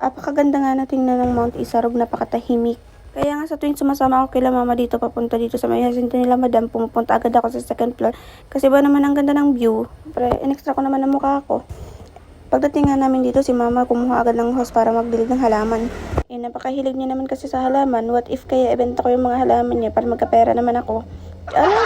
Apakaganda nga na tingnan ng Mount Isarog, napakatahimik. Kaya nga sa tuwing sumasama ako kila mama dito papunta dito sa may hasinto nila madam, pumupunta agad ako sa second floor. Kasi ba naman ang ganda ng view. Pre, in-extra ko naman ang mukha ko. Pagdating nga namin dito, si mama kumuha agad ng hose para magbilid ng halaman. Napakahilig niya naman kasi sa halaman. What if kaya ibenta ko yung mga halaman niya para magkapera naman ako?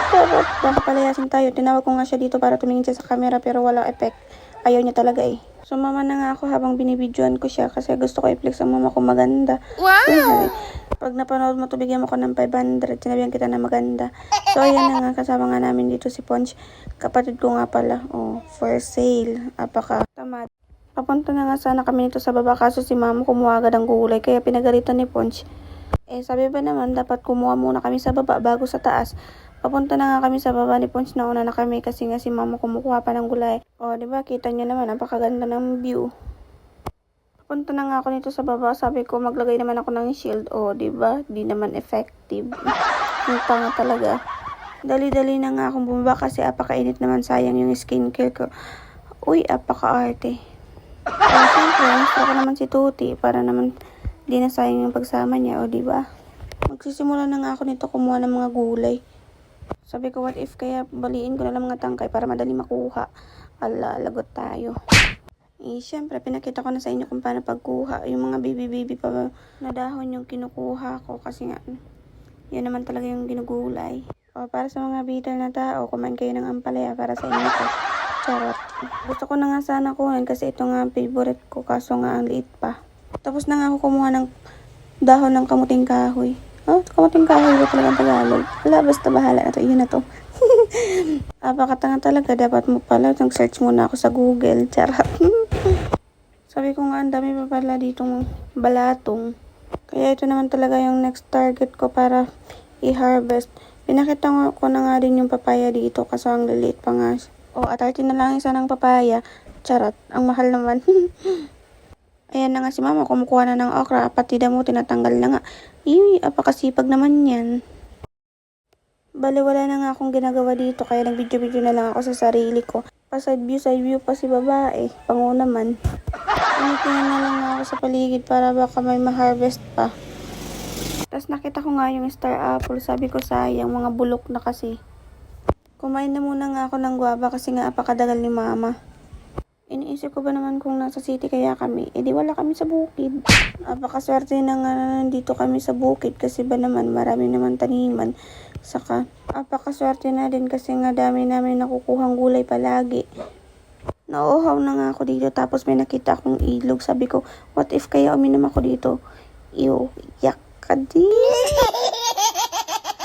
Charot, nakapalayasin tayo. Tinawag ko nga siya dito para tumingin siya sa camera pero walang effect. Ayaw niya talaga eh. Sumama na nga ako habang binibidyoan ko siya kasi gusto ko i-flex ang mama ko maganda. Wow! Pag napanood mo to, bigyan mo ko ng 500. Sinabihan kita na maganda. So, ayan na nga. Kasama nga namin dito si Ponch. Kapatid ko nga pala. Oh, for sale. Apaka tamad. Papunta na nga sana kami nito sa baba. Kaso si mama kumuha agad ang gulay. Kaya pinagalitan ni Ponch. Sabi ba naman, dapat kumuha muna kami sa baba bago sa taas. Papunta na nga kami sa baba ni Ponch, nauna na kami kasi nga si mama kumukuha pa ng gulay. O, diba? Kita niyo naman, napakaganda ng view. Papunta na nga ako nito sa baba. Sabi ko, maglagay naman ako ng shield. O, diba? Di naman effective. Ang tanga talaga. Dali-dali na nga akong bumaba kasi apakainit naman, sayang yung skincare ko. Uy, apaka-arte. Siyempre, gusto ko naman si Tuti para naman di na sayang yung pagsama niya. O, diba? Magsisimula na nga ako nito kumuha ng mga gulay. Sabi ko, what if kaya baliin ko na lang mga tangkay para madali makuha. Ala, lagot tayo. Siyempre, pinakita ko na sa inyo kung paano pagkuha. Yung mga baby pa na dahon yung kinukuha ko kasi nga, yun naman talaga yung ginugulay. O, para sa mga bitter na tao, kumain kayo ng ampalaya para sa inyo to. Charot. Gusto ko na nga sana kuhain kasi ito nga favorite ko kaso nga ang liit pa. Tapos na nga ako kumuha ng dahon ng kamuting kahoy. Oh, kamuting kahoy ba talagang Tagalog? Wala, basta bahala na to. Yun na to. Apakatanga talaga. Dapat mo pala, nag-search muna ako sa Google. Charot. Sabi ko nga, ang dami pa pala ditong balatong. Kaya ito naman talaga yung next target ko para i-harvest. Pinakita ko na nga din yung papaya dito kasi ang liliit pa nga. O, at 30 na lang isa ng papaya. Charot. Ang mahal naman. Ayan na nga si mama, kumukuha na ng okra. Pati damo, tinatanggal na nga. Apakasipag naman yan. Bale, wala na nga akong ginagawa dito. Kaya nag-video-video na lang ako sa sarili ko. Side view pa si babae. Pango naman. Tingnan na lang ako sa paligid para baka may ma-harvest pa. Tapos nakita ko nga yung star apple. Sabi ko sayang, mga bulok na kasi. Kumain na muna nga ako ng guava kasi nga apakadagal ni mama. Iniisip ko ba naman kung nasa city kaya kami, di wala kami sa bukid. Apakaswerte na nga na nandito kami sa bukid kasi ba naman marami naman taniman. Saka, apakaswerte na din kasi nga dami namin nakukuhang gulay palagi. Nauuhaw na nga ako dito tapos may nakita akong ilog. Sabi ko, what if kaya uminom ako dito? Yak ka din.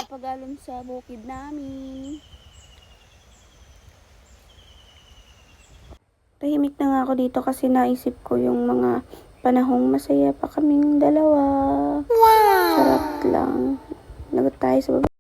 Pagalon sa bukid namin. Tahimik na nga ako dito kasi naisip ko yung mga panahong masaya pa kaming dalawa. Wow! Sarap lang. Lagot tayo sa baba.